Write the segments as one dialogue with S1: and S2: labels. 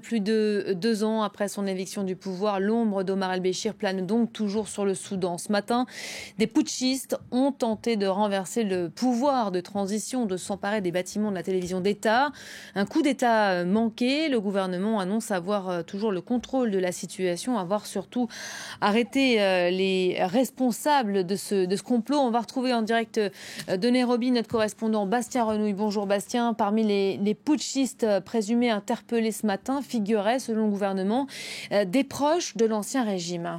S1: Plus de 2 ans après son éviction du pouvoir, l'ombre d'Omar el-Béchir plane donc toujours sur le Soudan. Ce matin, des putschistes ont tenté de renverser le pouvoir de transition, de s'emparer des bâtiments de la télévision d'État. Un coup d'État manqué. Le gouvernement annonce avoir toujours le contrôle de la situation, avoir surtout arrêté les responsables de ce complot. On va retrouver en direct de Nairobi notre correspondant Bastien Renouille. Bonjour Bastien. Parmi les putschistes présumés interpellés ce matin, figuraient, selon le gouvernement, des proches de l'ancien régime.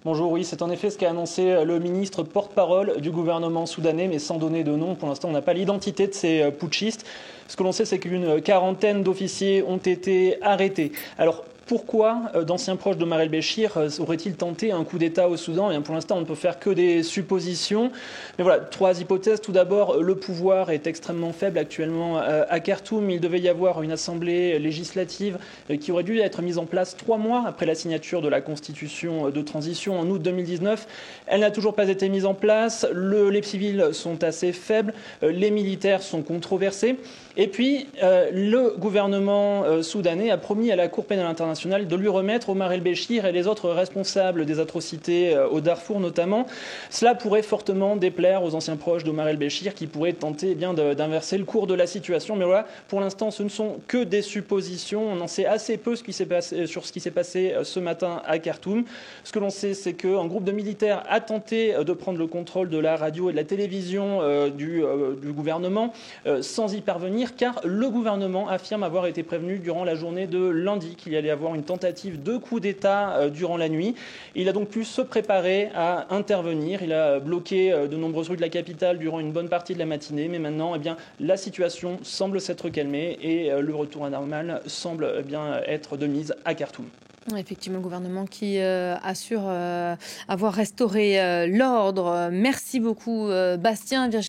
S2: Bonjour, oui, c'est en effet ce qu'a annoncé le ministre porte-parole du gouvernement soudanais, mais sans donner de nom. Pour l'instant, on n'a pas l'identité de ces putschistes. Ce que l'on sait, c'est qu'une quarantaine d'officiers ont été arrêtés. Alors, pourquoi d'anciens proches d'Omar el-Béchir auraient-ils tenté un coup d'État au Soudan? Pour l'instant, on ne peut faire que des suppositions. Mais voilà, 3 hypothèses. Tout d'abord, le pouvoir est extrêmement faible actuellement à Khartoum. Il devait y avoir une assemblée législative qui aurait dû être mise en place 3 mois après la signature de la constitution de transition en août 2019. Elle n'a toujours pas été mise en place. Les civils sont assez faibles. Les militaires sont controversés. Et puis, le gouvernement soudanais a promis à la Cour pénale internationale de lui remettre Omar el-Béchir et les autres responsables des atrocités au Darfour notamment. Cela pourrait fortement déplaire aux anciens proches d'Omar el-Béchir qui pourraient tenter d'inverser le cours de la situation. Mais voilà, pour l'instant, ce ne sont que des suppositions. On en sait assez peu sur ce qui s'est passé ce matin à Khartoum. Ce que l'on sait, c'est qu'un groupe de militaires a tenté de prendre le contrôle de la radio et de la télévision du gouvernement sans y parvenir, car le gouvernement affirme avoir été prévenu durant la journée de lundi qu'il y allait avoir une tentative de coup d'État durant la nuit. Il a donc pu se préparer à intervenir. Il a bloqué de nombreuses rues de la capitale durant une bonne partie de la matinée, mais maintenant, la situation semble s'être calmée et le retour à normal semble être de mise à Khartoum.
S1: Effectivement, le gouvernement qui assure avoir restauré l'ordre. Merci beaucoup, Bastien.